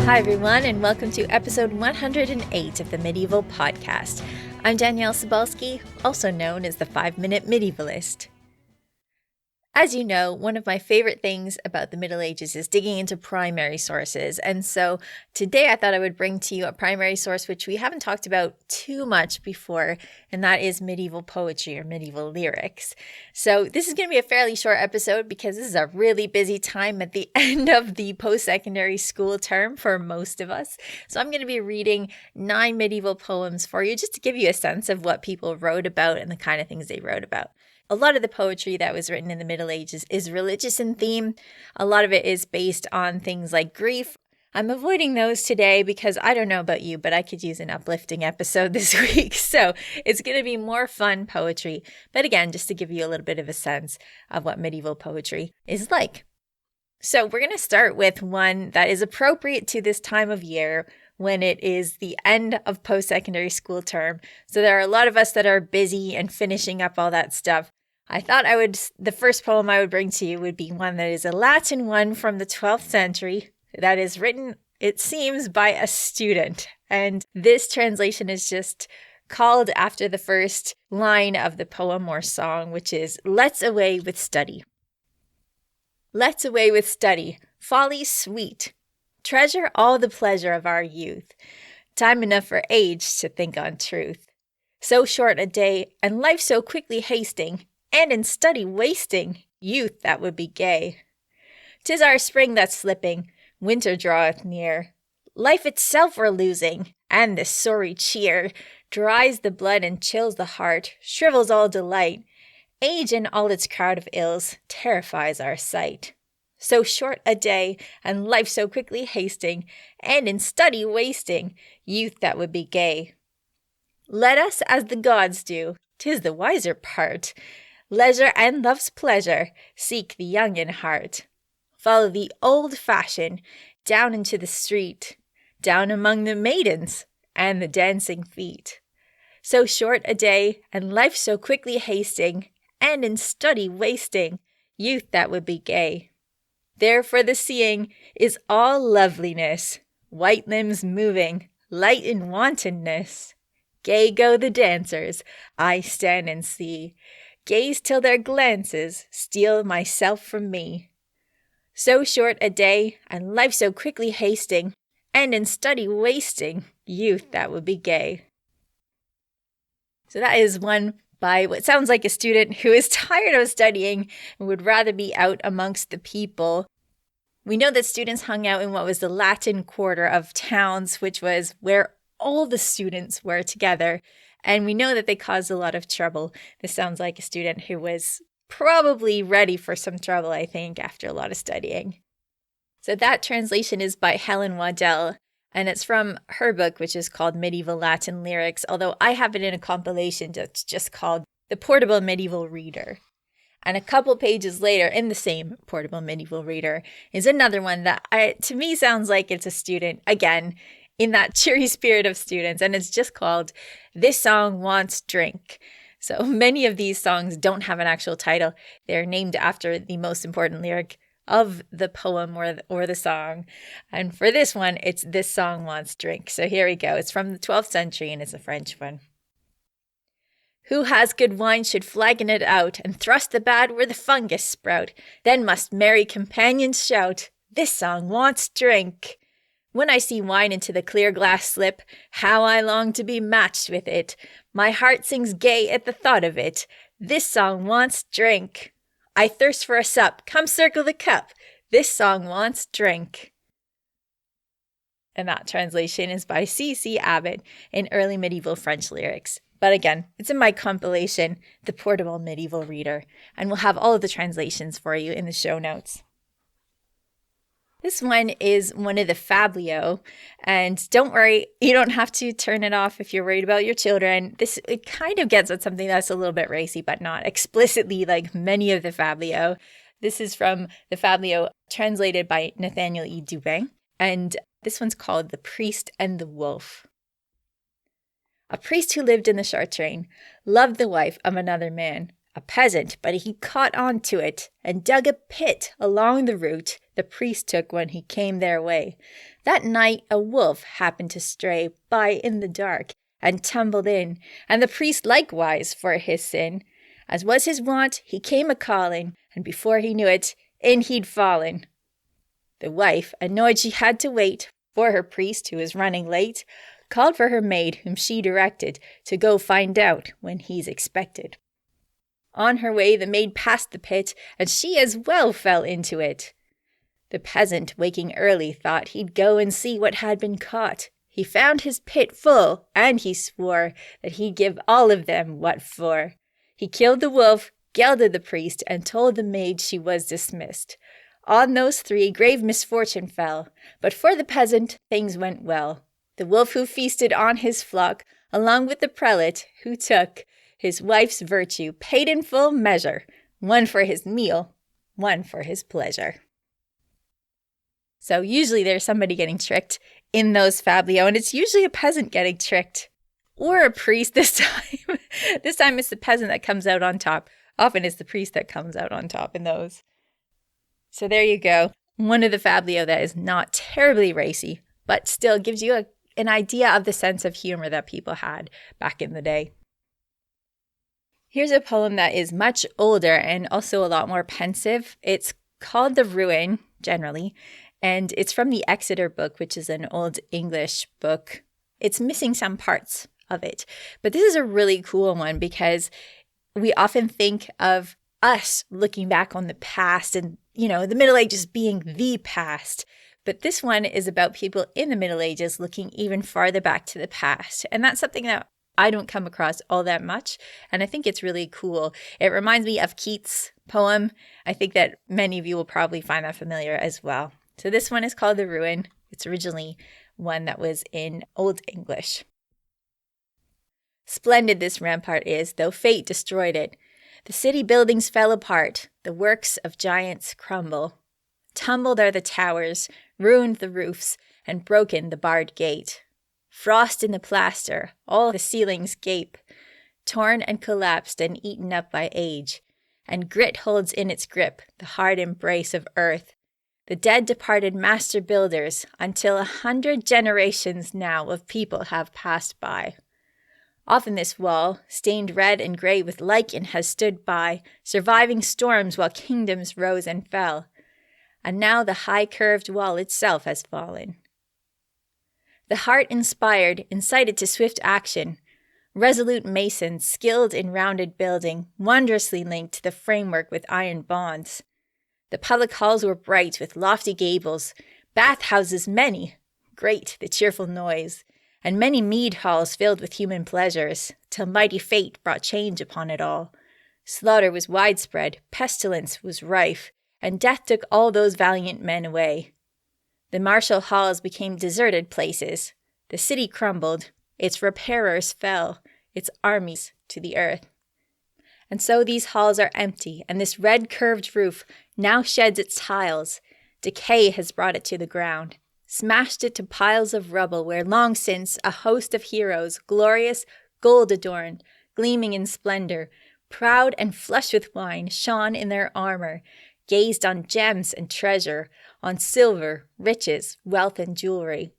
Hi everyone, and welcome to episode 108 of the Medieval Podcast. I'm Danièle Cybulski, also known as the 5-Minute Medievalist. As you know, one of my favorite things about the Middle Ages is digging into primary sources, and so today I thought I would bring to you a primary source which we haven't talked about too much before, and that is medieval poetry or medieval lyrics. So this is going to be a fairly short episode because this is a really busy time at the end of the post-secondary school term for most of us. So I'm going to be reading 9 medieval poems for you just to give you a sense of what people wrote about and the kind of things they wrote about. A lot of the poetry that was written in the Middle Ages is religious in theme. A lot of it is based on things like grief. I'm avoiding those today because I don't know about you, but I could use an uplifting episode this week. So it's going to be more fun poetry. But again, just to give you a little bit of a sense of what medieval poetry is like. So we're going to start with one that is appropriate to this time of year when it is the end of post-secondary school term. So there are a lot of us that are busy and finishing up all that stuff. I thought the first poem I would bring to you would be one that is a Latin one from the 12th century that is written, it seems, by a student. And this translation is just called after the first line of the poem or song, which is, "Let's away with study. Let's away with study, folly sweet. Treasure all the pleasure of our youth. Time enough for age to think on truth. So short a day, and life so quickly hasting, and in study wasting, youth that would be gay. 'Tis our spring that's slipping, winter draweth near. Life itself we're losing, and this sorry cheer dries the blood and chills the heart, shrivels all delight. Age and all its crowd of ills terrifies our sight. So short a day, and life so quickly hasting, and in study wasting, youth that would be gay. Let us as the gods do, 'tis the wiser part. Leisure and love's pleasure, seek the young in heart. Follow the old fashion, down into the street, down among the maidens and the dancing feet. So short a day, and life so quickly hasting, and in study wasting, youth that would be gay. There for the seeing is all loveliness, white limbs moving, light in wantonness. Gay go the dancers, I stand and see, gaze till their glances steal myself from me. So short a day, and life so quickly hasting, and in study wasting, youth that would be gay." So that is one by what sounds like a student who is tired of studying and would rather be out amongst the people. We know that students hung out in what was the Latin quarter of towns, which was where all the students were together. And we know that they caused a lot of trouble. This sounds like a student who was probably ready for some trouble, I think, after a lot of studying. So that translation is by Helen Waddell, and it's from her book, which is called Medieval Latin Lyrics, although I have it in a compilation that's just called The Portable Medieval Reader. And a couple pages later, in the same Portable Medieval Reader, is another one that to me sounds like it's a student, again, in that cheery spirit of students, and it's just called This Song Wants Drink. So many of these songs don't have an actual title. They're named after the most important lyric of the poem or the song. And for this one, it's This Song Wants Drink. So here we go. It's from the 12th century, and it's a French one. Who has good wine should flagon it out, and thrust the bad where the fungus sprout. Then must merry companions shout, This song wants drink. When I see wine into the clear glass slip, how I long to be matched with it. My heart sings gay at the thought of it. This song wants drink. I thirst for a sup, come circle the cup. This song wants drink. And that translation is by C.C. Abbott in Early Medieval French Lyrics. But again, it's in my compilation, The Portable Medieval Reader, and we'll have all of the translations for you in the show notes. This one is one of the Fablio, and don't worry, you don't have to turn it off if you're worried about your children. It kind of gets at something that's a little bit racy, but not explicitly like many of the Fablio. This is from the Fablio, translated by Nathaniel E. Dubin, and this one's called The Priest and the Wolf. A priest who lived in the Chartrain loved the wife of another man, a peasant, but he caught on to it and dug a pit along the route the priest took when he came their way. That night a wolf happened to stray by in the dark, and tumbled in, and the priest likewise for his sin. As was his wont, he came a-calling, and before he knew it, in he'd fallen. The wife, annoyed she had to wait for her priest, who was running late, called for her maid, whom she directed to go find out when he's expected. On her way the maid passed the pit, and she as well fell into it. The peasant, waking early, thought he'd go and see what had been caught. He found his pit full, and he swore that he'd give all of them what for. He killed the wolf, gelded the priest, and told the maid she was dismissed. On those three grave misfortune fell, but for the peasant things went well. The wolf who feasted on his flock, along with the prelate who took his wife's virtue, paid in full measure, one for his meal, one for his pleasure. So usually there's somebody getting tricked in those fablio, and it's usually a peasant getting tricked. Or a priest this time. This time it's the peasant that comes out on top. Often it's the priest that comes out on top in those. So there you go. One of the fablio that is not terribly racy, but still gives you an idea of the sense of humor that people had back in the day. Here's a poem that is much older and also a lot more pensive. It's called The Ruin, generally, and it's from the Exeter book, which is an Old English book. It's missing some parts of it, but this is a really cool one because we often think of us looking back on the past and, the Middle Ages being the past. But this one is about people in the Middle Ages looking even farther back to the past. And that's something that I don't come across all that much. And I think it's really cool. It reminds me of Keats' poem. I think that many of you will probably find that familiar as well. So this one is called The Ruin. It's originally one that was in Old English. Splendid this rampart is, though fate destroyed it. The city buildings fell apart, the works of giants crumble. Tumbled are the towers, ruined the roofs, and broken the barred gate. Frost in the plaster, all the ceilings gape, torn and collapsed and eaten up by age, and grit holds in its grip the hard embrace of earth. The dead departed master builders, until 100 generations now of people have passed by. Often this wall, stained red and gray with lichen, has stood by, surviving storms while kingdoms rose and fell. And now the high curved wall itself has fallen. The heart inspired, incited to swift action. Resolute masons, skilled in rounded building, wondrously linked to the framework with iron bonds. The public halls were bright with lofty gables, bathhouses many, great the cheerful noise, and many mead halls filled with human pleasures, till mighty fate brought change upon it all. Slaughter was widespread, pestilence was rife, and death took all those valiant men away. The martial halls became deserted places. The city crumbled, its repairers fell, its armies to the earth. And so these halls are empty, and this red curved roof now sheds its tiles. Decay has brought it to the ground, smashed it to piles of rubble where long since a host of heroes, glorious, gold-adorned, gleaming in splendor, proud and flushed with wine, shone in their armor, gazed on gems and treasure, on silver, riches, wealth, and jewelry.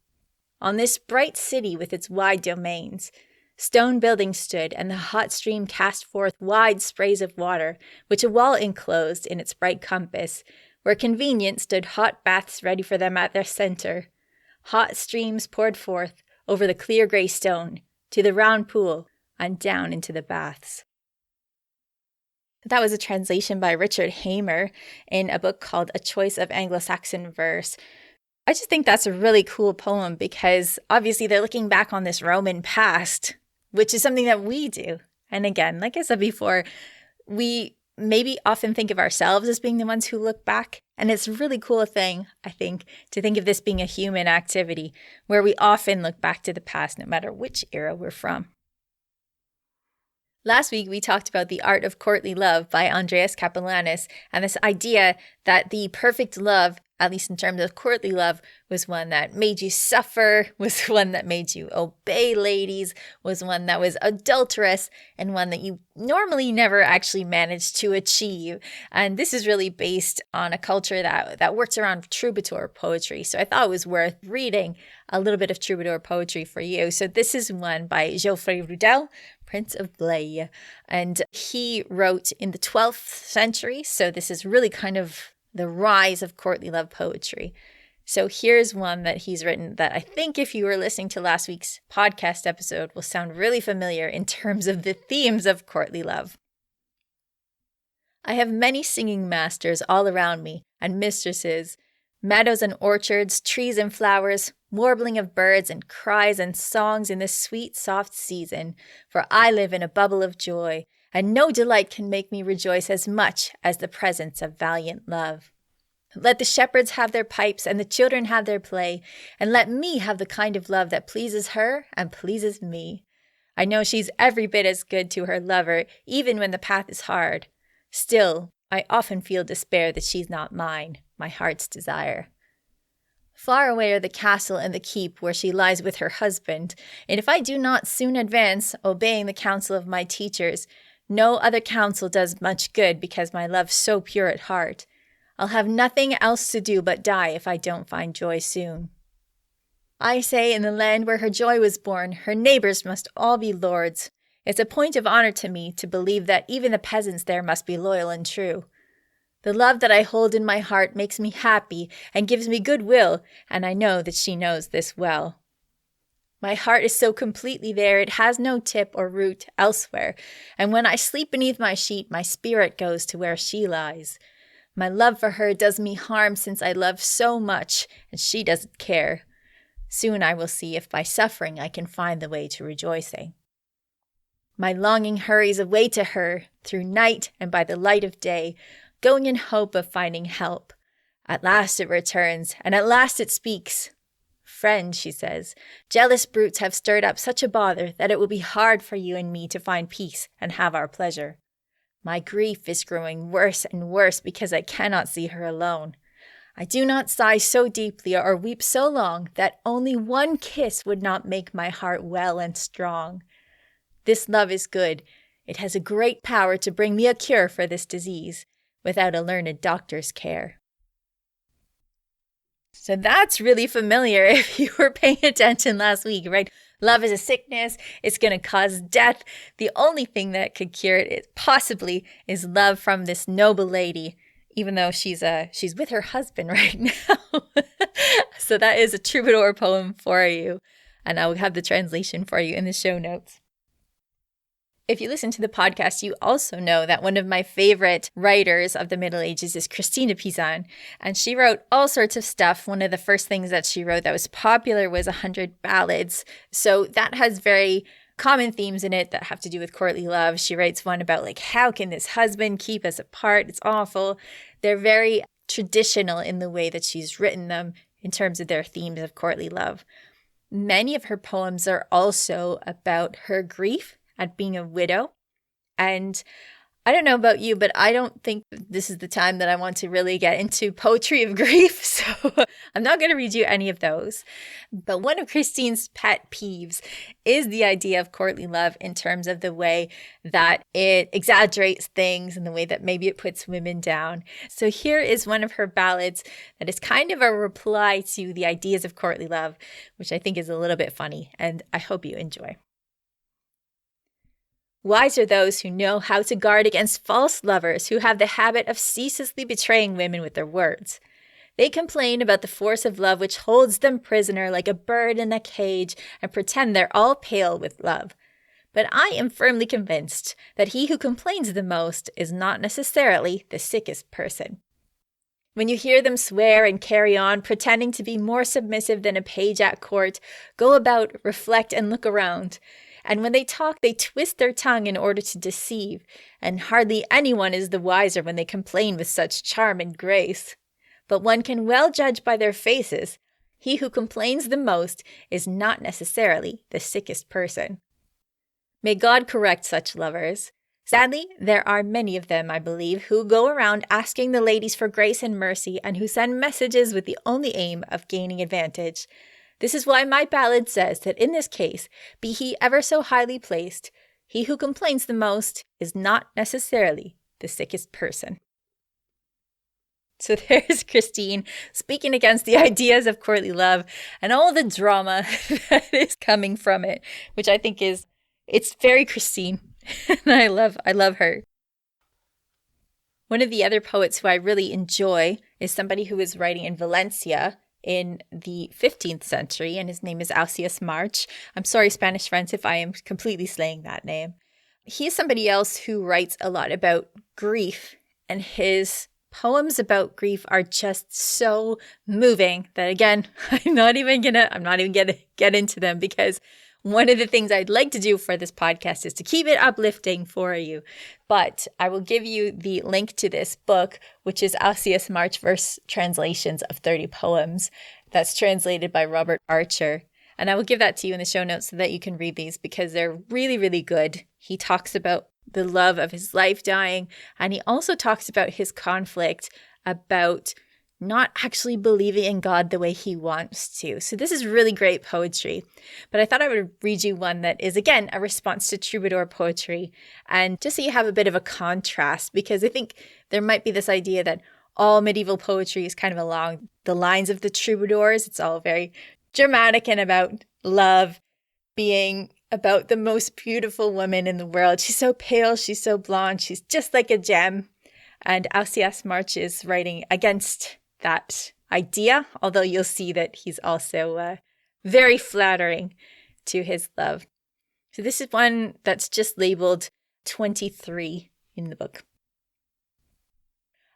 On this bright city with its wide domains, stone buildings stood, and the hot stream cast forth wide sprays of water, which a wall enclosed in its bright compass, where convenient stood hot baths ready for them at their center. Hot streams poured forth over the clear gray stone, to the round pool, and down into the baths. That was a translation by Richard Hamer in a book called A Choice of Anglosaxon Verse. I just think that's a really cool poem because obviously they're looking back on this Roman past, which is something that we do. And again, like I said before, we maybe often think of ourselves as being the ones who look back. And it's a really cool thing, I think, to think of this being a human activity where we often look back to the past, no matter which era we're from. Last week, we talked about The Art of Courtly Love by Andreas Capellanus and this idea that the perfect love at least in terms of courtly love, was one that made you suffer, was one that made you obey ladies, was one that was adulterous, and one that you normally never actually managed to achieve. And this is really based on a culture that works around troubadour poetry. So I thought it was worth reading a little bit of troubadour poetry for you. So this is one by Geoffrey Rudel, Prince of Blaye. And he wrote in the 12th century. So this is really kind of the rise of courtly love poetry. So here's one that he's written that I think if you were listening to last week's podcast episode will sound really familiar in terms of the themes of courtly love. I have many singing masters all around me and mistresses, meadows and orchards, trees and flowers, warbling of birds and cries and songs in this sweet, soft season, for I live in a bubble of joy, and no delight can make me rejoice as much as the presence of valiant love. Let the shepherds have their pipes and the children have their play, and let me have the kind of love that pleases her and pleases me. I know she's every bit as good to her lover, even when the path is hard. Still, I often feel despair that she's not mine, my heart's desire. Far away are the castle and the keep where she lies with her husband, and if I do not soon advance, obeying the counsel of my teachers, no other counsel does much good because my love's so pure at heart. I'll have nothing else to do but die if I don't find joy soon. I say in the land where her joy was born, her neighbors must all be lords. It's a point of honor to me to believe that even the peasants there must be loyal and true. The love that I hold in my heart makes me happy and gives me good will, and I know that she knows this well. My heart is so completely there, it has no tip or root elsewhere, and when I sleep beneath my sheet, my spirit goes to where she lies. My love for her does me harm since I love so much, and she doesn't care. Soon I will see if by suffering I can find the way to rejoicing. My longing hurries away to her, through night and by the light of day, going in hope of finding help. At last it returns, and at last it speaks. Friend, she says, jealous brutes have stirred up such a bother that it will be hard for you and me to find peace and have our pleasure. My grief is growing worse and worse because I cannot see her alone. I do not sigh so deeply or weep so long that only one kiss would not make my heart well and strong. This love is good. It has a great power to bring me a cure for this disease, without a learned doctor's care. So that's really familiar if you were paying attention last week, right? Love is a sickness. It's going to cause death. The only thing that could cure it possibly is love from this noble lady, even though she's with her husband right now. So that is a troubadour poem for you. And I will have the translation for you in the show notes. If you listen to the podcast, you also know that one of my favorite writers of the Middle Ages is Christina Pisan, and she wrote all sorts of stuff. One of the first things that she wrote that was popular was 100 ballads. So that has very common themes in it that have to do with courtly love. She writes one about like, how can this husband keep us apart? It's awful. They're very traditional in the way that she's written them in terms of their themes of courtly love. Many of her poems are also about her grief at being a widow. And I don't know about you, but I don't think this is the time that I want to really get into poetry of grief. So I'm not going to read you any of those. But one of Christine's pet peeves is the idea of courtly love in terms of the way that it exaggerates things and the way that maybe it puts women down. So here is one of her ballads that is kind of a reply to the ideas of courtly love, which I think is a little bit funny, and I hope you enjoy. Wise are those who know how to guard against false lovers who have the habit of ceaselessly betraying women with their words. They complain about the force of love which holds them prisoner like a bird in a cage and pretend they're all pale with love. But I am firmly convinced that he who complains the most is not necessarily the sickest person. When you hear them swear and carry on, pretending to be more submissive than a page at court, go about, reflect, and look around. And when they talk, they twist their tongue in order to deceive, and hardly anyone is the wiser when they complain with such charm and grace. But one can well judge by their faces. He who complains the most is not necessarily the sickest person. May God correct such lovers. Sadly, there are many of them, I believe, who go around asking the ladies for grace and mercy and who send messages with the only aim of gaining advantage. This is why my ballad says that in this case, be he ever so highly placed, he who complains the most is not necessarily the sickest person. So there's Christine speaking against the ideas of courtly love and all the drama that is coming from it, which I think it's very Christine. And I love her. One of the other poets who I really enjoy is somebody who was writing in Valencia in the 15th century, and his name is Alcias March. I'm sorry, Spanish friends, if I am completely slaying that name. He is somebody else who writes a lot about grief, and his poems about grief are just so moving that, again, I'm not even gonna get into them, because one of the things I'd like to do for this podcast is to keep it uplifting for you. But I will give you the link to this book, which is Alcias March Verse Translations of 30 Poems. That's translated by Robert Archer. And I will give that to you in the show notes so that you can read these, because they're really, really good. He talks about the love of his life dying, and he also talks about his conflict about not actually believing in God the way he wants to. So this is really great poetry. But I thought I would read you one that is, again, a response to troubadour poetry. And just so you have a bit of a contrast, because I think there might be this idea that all medieval poetry is kind of along the lines of the troubadours. It's all very dramatic and about love being about the most beautiful woman in the world. She's so pale, she's so blonde, she's just like a gem. And Alcias March is writing against that idea, although you'll see that he's also very flattering to his love. So this is one that's just labeled 23 in the book.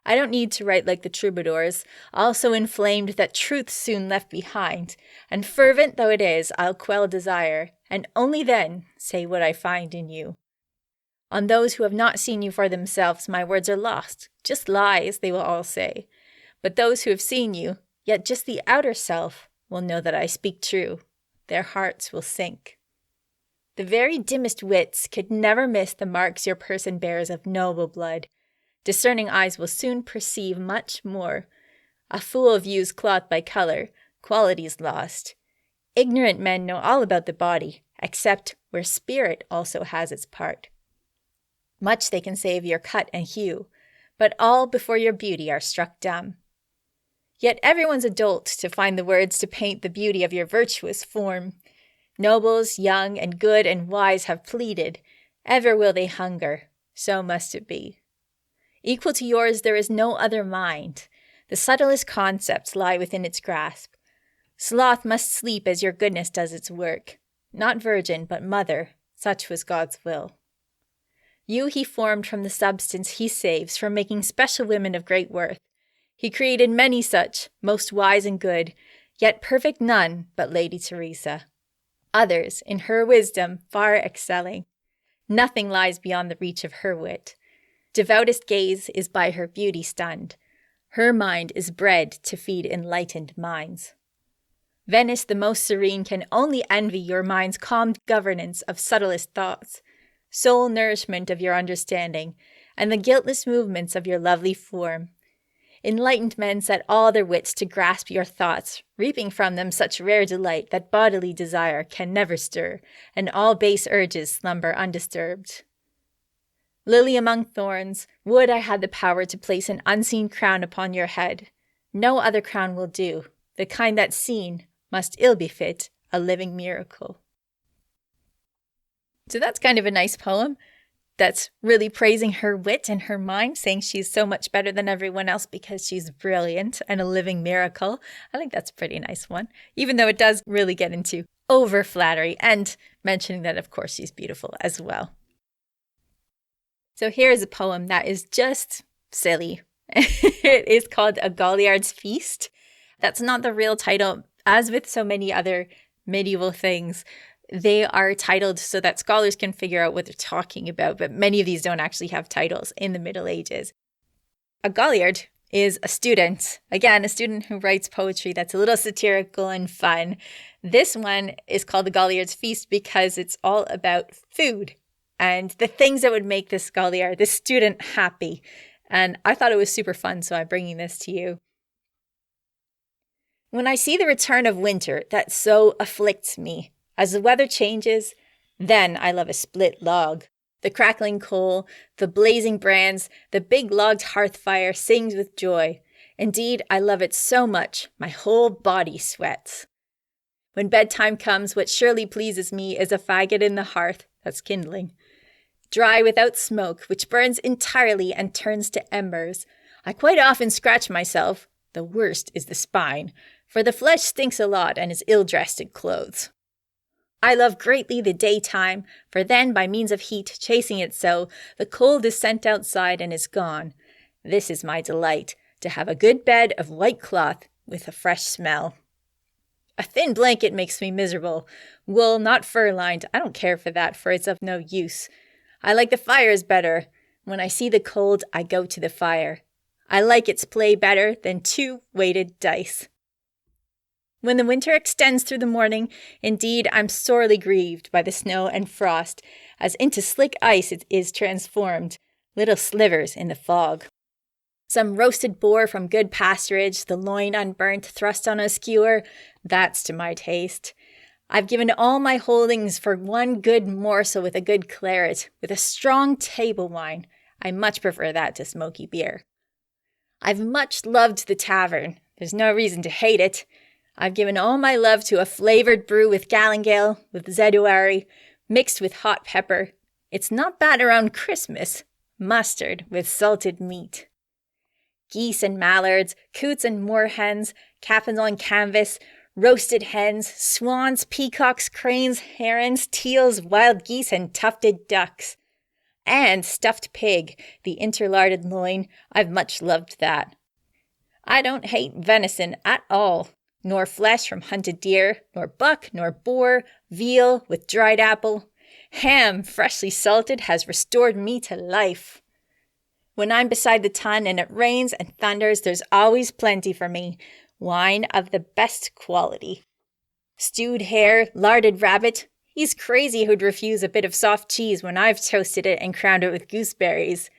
I don't need to write like the troubadours, also inflamed that truth soon left behind, and fervent though it is, I'll quell desire, and only then say what I find in you. On those who have not seen you for themselves, my words are lost, just lies, they will all say. But those who have seen you, yet just the outer self, will know that I speak true. Their hearts will sink. The very dimmest wits could never miss the marks your person bears of noble blood. Discerning eyes will soon perceive much more. A fool views cloth by color, qualities lost. Ignorant men know all about the body, except where spirit also has its part. Much they can say of your cut and hue, but all before your beauty are struck dumb. Yet everyone's a dolt to find the words to paint the beauty of your virtuous form. Nobles, young and good and wise have pleaded, ever will they hunger, so must it be. Equal to yours there is no other mind. The subtlest concepts lie within its grasp. Sloth must sleep as your goodness does its work. Not virgin, but mother, such was God's will. You he formed from the substance he saves, from making special women of great worth. He created many such, most wise and good, yet perfect none but Lady Teresa. Others, in her wisdom, far excelling. Nothing lies beyond the reach of her wit. Devoutest gaze is by her beauty stunned. Her mind is bred to feed enlightened minds. Venice the most serene can only envy your mind's calm governance of subtlest thoughts, sole nourishment of your understanding, and the guiltless movements of your lovely form. Enlightened men set all their wits to grasp your thoughts, reaping from them such rare delight that bodily desire can never stir, and all base urges slumber undisturbed. Lily among thorns, would I had the power to place an unseen crown upon your head. No other crown will do. The kind that's seen must ill befit a living miracle. So that's kind of a nice poem that's really praising her wit and her mind, saying she's so much better than everyone else because she's brilliant and a living miracle. I think that's a pretty nice one, even though it does really get into over flattery and mentioning that, of course, she's beautiful as well. So here is a poem that is just silly. It is called A Golyards Feast. That's not the real title. As with so many other medieval things, they are titled so that scholars can figure out what they're talking about, but many of these don't actually have titles in the Middle Ages. A Golyard is a student, again, a student who writes poetry that's a little satirical and fun. This one is called The Golyards Feast because it's all about food. and the things that would make this Golyard, this student, happy. And I thought it was super fun, so I'm bringing this to you. When I see the return of winter that so afflicts me, as the weather changes, then I love a split log. The crackling coal, the blazing brands, the big logged hearth fire sings with joy. Indeed, I love it so much, my whole body sweats. When bedtime comes, what surely pleases me is a faggot in the hearth, that's kindling. Dry without smoke, which burns entirely and turns to embers. I quite often scratch myself, the worst is the spine, for the flesh stinks a lot and is ill-dressed in clothes. I love greatly the daytime, for then, by means of heat, chasing it so, the cold is sent outside and is gone. This is my delight, to have a good bed of white cloth with a fresh smell. A thin blanket makes me miserable. Wool, not fur-lined, I don't care for that, for it's of no use. I like the fires better. When I see the cold, I go to the fire. I like its play better than 2 weighted dice. When the winter extends through the morning, indeed I'm sorely grieved by the snow and frost, as into slick ice it is transformed, little slivers in the fog. Some roasted boar from good pasturage, the loin unburnt, thrust on a skewer, that's to my taste. I've given all my holdings for one good morsel with a good claret, with a strong table wine. I much prefer that to smoky beer. I've much loved the tavern. There's no reason to hate it. I've given all my love to a flavoured brew with galingale, with zeduary, mixed with hot pepper. It's not bad around Christmas. Mustard with salted meat. Geese and mallards, coots and moorhens, capons on canvas, roasted hens, swans, peacocks, cranes, herons, teals, wild geese, and tufted ducks. And stuffed pig, the interlarded loin, I've much loved that. I don't hate venison at all, nor flesh from hunted deer, nor buck, nor boar, veal with dried apple. Ham, freshly salted, has restored me to life. When I'm beside the tun and it rains and thunders, there's always plenty for me. Wine of the best quality. Stewed hare, larded rabbit. He's crazy who'd refuse a bit of soft cheese when I've toasted it and crowned it with gooseberries.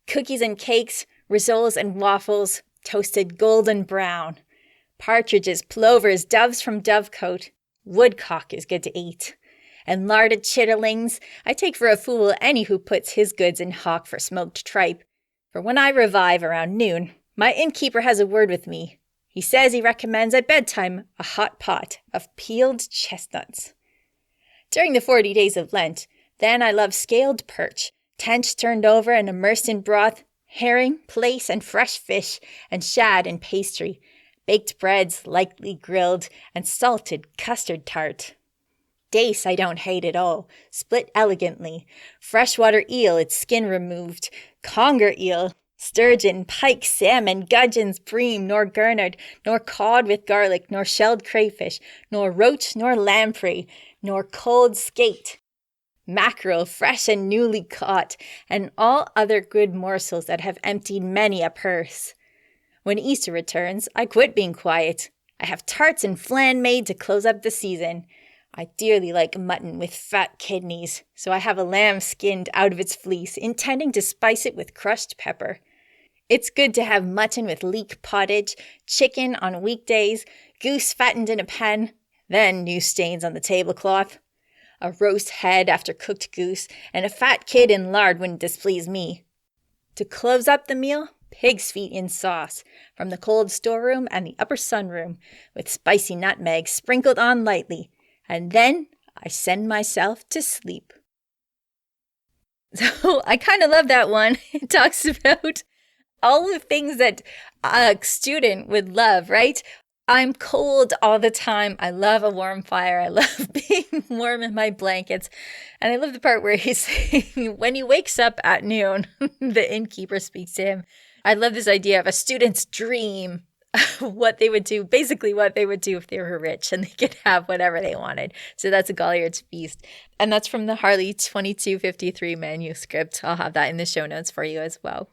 Cookies and cakes, rissoles and waffles, toasted golden brown. Partridges, plovers, doves from Dovecote. Woodcock is good to eat. And larded chitterlings, I take for a fool any who puts his goods in hock for smoked tripe. For when I revive around noon, my innkeeper has a word with me. He says he recommends at bedtime a hot pot of peeled chestnuts. During the 40 days of Lent, then I love scaled perch, tench turned over and immersed in broth, herring, plaice, and fresh fish, and shad and pastry, baked breads lightly grilled, and salted custard tart. Dace I don't hate at all, split elegantly, freshwater eel, its skin removed, conger eel, sturgeon, pike, salmon, gudgeons, bream, nor gurnard, nor cod with garlic, nor shelled crayfish, nor roach, nor lamprey, nor cold skate, mackerel, fresh and newly caught, and all other good morsels that have emptied many a purse. When Easter returns, I quit being quiet. I have tarts and flan made to close up the season. I dearly like mutton with fat kidneys, so I have a lamb skinned out of its fleece, intending to spice it with crushed pepper. It's good to have mutton with leek pottage, chicken on weekdays, goose fattened in a pen, then new stains on the tablecloth. A roast head after cooked goose, and a fat kid in lard wouldn't displease me. To close up the meal, pig's feet in sauce, from the cold storeroom and the upper sunroom, with spicy nutmeg sprinkled on lightly, and then I send myself to sleep. So I kind of love that one. It talks about all the things that a student would love, right? I'm cold all the time. I love a warm fire. I love being warm in my blankets. And I love the part where he's saying when he wakes up at noon, the innkeeper speaks to him. I love this idea of a student's dream, what they would do, basically what they would do if they were rich and they could have whatever they wanted. So that's a Golyards Feast. And that's from the Harley 2253 manuscript. I'll have that in the show notes for you as well.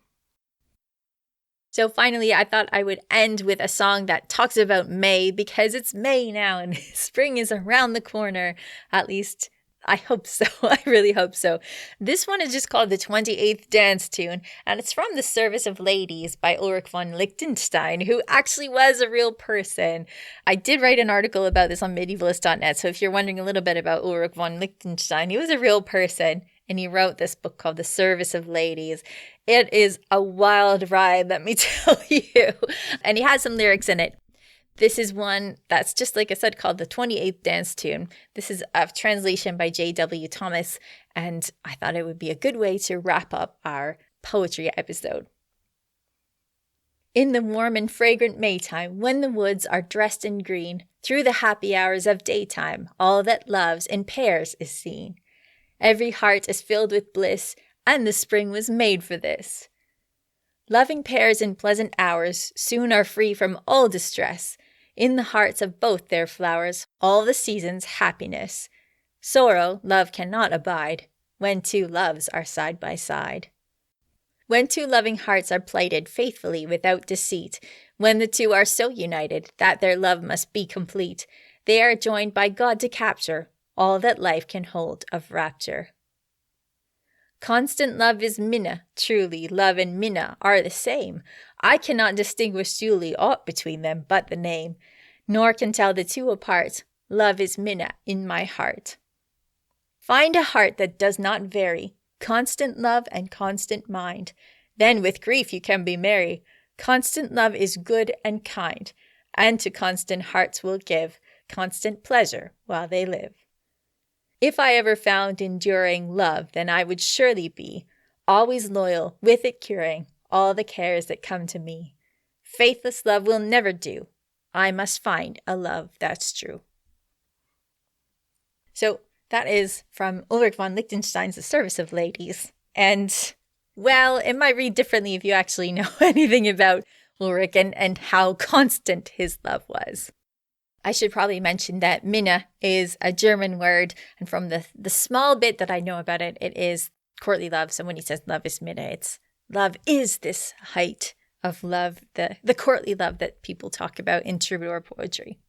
So finally, I thought I would end with a song that talks about May because it's May now and spring is around the corner. At least I hope so. I really hope so. This one is just called the 28th Dance Tune, and it's from The Service of Ladies by Ulrich von Liechtenstein, who actually was a real person. I did write an article about this on Medievalistnet, so if you're wondering a little bit about Ulrich von Liechtenstein, he was a real person, and he wrote this book called The Service of Ladies. It is a wild ride, let me tell you. And he has some lyrics in it. This is one that's just, like I said, called the 28th Dance Tune. This is a translation by J.W. Thomas, and I thought it would be a good way to wrap up our poetry episode. In the warm and fragrant Maytime, when the woods are dressed in green, through the happy hours of daytime, all that loves in pairs is seen. Every heart is filled with bliss, and the spring was made for this. Loving pairs in pleasant hours soon are free from all distress. In the hearts of both their flowers, all the season's happiness. Sorrow, love cannot abide, when two loves are side by side. When two loving hearts are plighted faithfully without deceit, when the two are so united that their love must be complete, they are joined by God to capture all that life can hold of rapture. Constant love is Minna, truly, love and Minna are the same. I cannot distinguish duly aught between them but the name, nor can tell the two apart. Love is Minna in my heart. Find a heart that does not vary, constant love and constant mind. Then with grief you can be merry. Constant love is good and kind, and to constant hearts will give constant pleasure while they live. If I ever found enduring love, then I would surely be always loyal, with it curing all the cares that come to me. Faithless love will never do. I must find a love that's true. So that is from Ulrich von Liechtenstein's The Service of Ladies. And, well, it might read differently if you actually know anything about Ulrich and how constant his love was. I should probably mention that Minna is a German word, and from the small bit that I know about it, it is courtly love. So when he says love is Minna, it's love is this height of love, the courtly love that people talk about in troubadour poetry.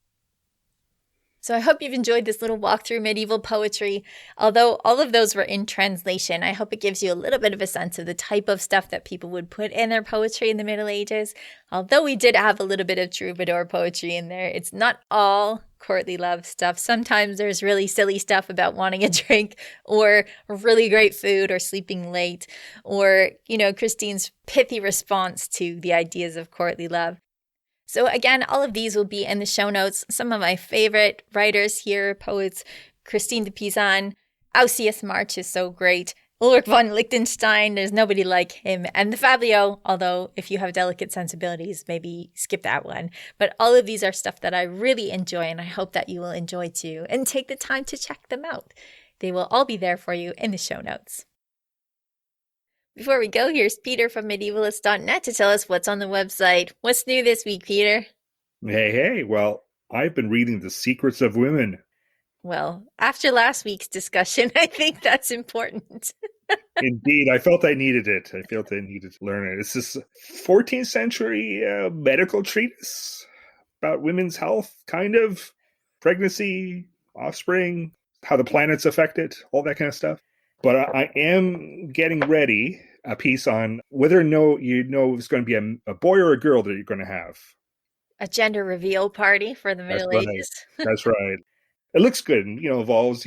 So I hope you've enjoyed this little walk through medieval poetry. Although all of those were in translation, I hope it gives you a little bit of a sense of the type of stuff that people would put in their poetry in the Middle Ages. Although we did have a little bit of troubadour poetry in there, it's not all courtly love stuff. Sometimes there's really silly stuff about wanting a drink or really great food or sleeping late or, Christine's pithy response to the ideas of courtly love. So again, all of these will be in the show notes. Some of my favorite writers here, poets, Christina Pisan, Alcias March is so great. Ulrich von Liechtenstein, there's nobody like him. And the Fablio, although if you have delicate sensibilities, maybe skip that one. But all of these are stuff that I really enjoy, and I hope that you will enjoy too. And take the time to check them out. They will all be there for you in the show notes. Before we go, here's Peter from Medievalistnet to tell us what's on the website. What's new this week, Peter? Hey. Well, I've been reading The Secrets of Women. Well, after last week's discussion, I think that's important. Indeed, I felt I needed it. I felt I needed to learn it. It's this 14th century medical treatise about women's health, kind of pregnancy, offspring, how the planets affect it, all that kind of stuff. But I am getting ready a piece on whether or no if it's going to be a boy or a girl that you're going to have. A gender reveal party for the Middle Ages. That's right. It looks good and, involves,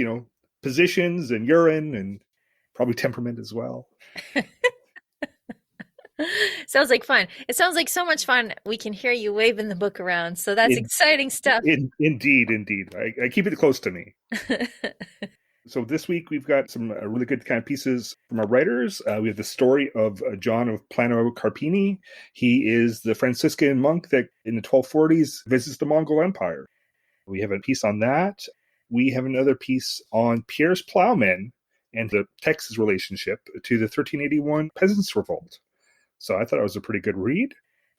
positions and urine and probably temperament as well. Sounds like fun. It sounds like so much fun. We can hear you waving the book around. So that's exciting stuff. Indeed. I keep it close to me. So this week we've got some really good kind of pieces from our writers. We have the story of John of Plano Carpini. He is the Franciscan monk that in the 1240s visits the Mongol Empire. We have a piece on that. We have another piece on Pierre's plowmen and the Texas relationship to the 1381 Peasants' Revolt. So I thought it was a pretty good read.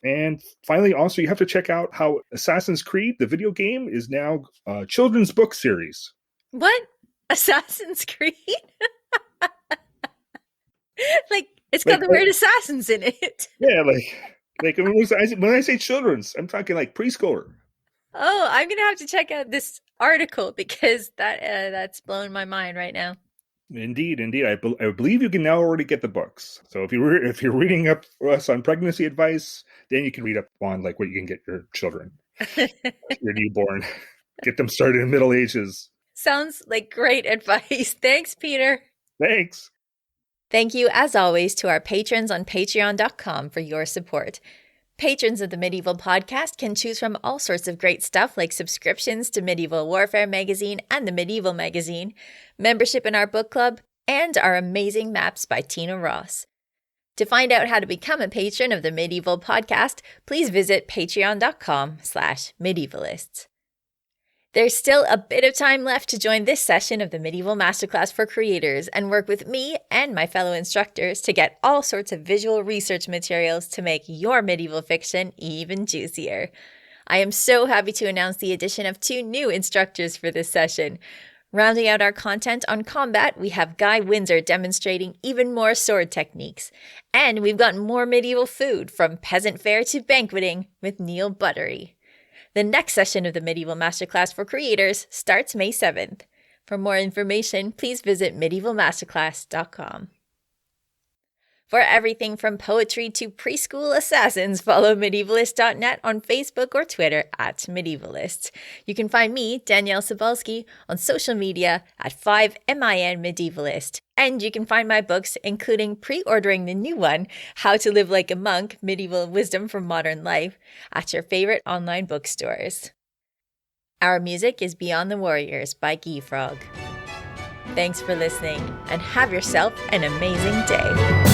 And finally, also, you have to check out how Assassin's Creed, the video game, is now a children's book series. What? Assassin's Creed? It's got the word assassins in it. Yeah, when I say children's, I'm talking like preschooler. Oh, I'm going to have to check out this article because that's blowing my mind right now. Indeed. I believe you can now already get the books. So if you're reading up us on pregnancy advice, then you can read up on like what you can get your children, your newborn, get them started in Middle Ages. Sounds like great advice. Thanks, Peter. Thanks. Thank you, as always, to our patrons on patreon.com for your support. Patrons of the Medieval Podcast can choose from all sorts of great stuff like subscriptions to Medieval Warfare Magazine and the Medieval Magazine, membership in our book club, and our amazing maps by Tina Ross. To find out how to become a patron of the Medieval Podcast, please visit patreon.com/medievalists. There's still a bit of time left to join this session of the Medieval Masterclass for Creators and work with me and my fellow instructors to get all sorts of visual research materials to make your medieval fiction even juicier. I am so happy to announce the addition of 2 new instructors for this session. Rounding out our content on combat, we have Guy Windsor demonstrating even more sword techniques. And we've got more medieval food, from peasant fare to banqueting, with Neil Buttery. The next session of the Medieval Masterclass for Creators starts May 7th. For more information, please visit medievalmasterclass.com. For everything from poetry to preschool assassins, follow Medievalist.net on Facebook or Twitter @Medievalists. You can find me, Danièle Cybulski, on social media at 5MIN_Medievalist. And you can find my books, including pre-ordering the new one, How to Live Like a Monk, Medieval Wisdom from Modern Life, at your favorite online bookstores. Our music is Beyond the Warriors by Guy Frog. Thanks for listening, and have yourself an amazing day.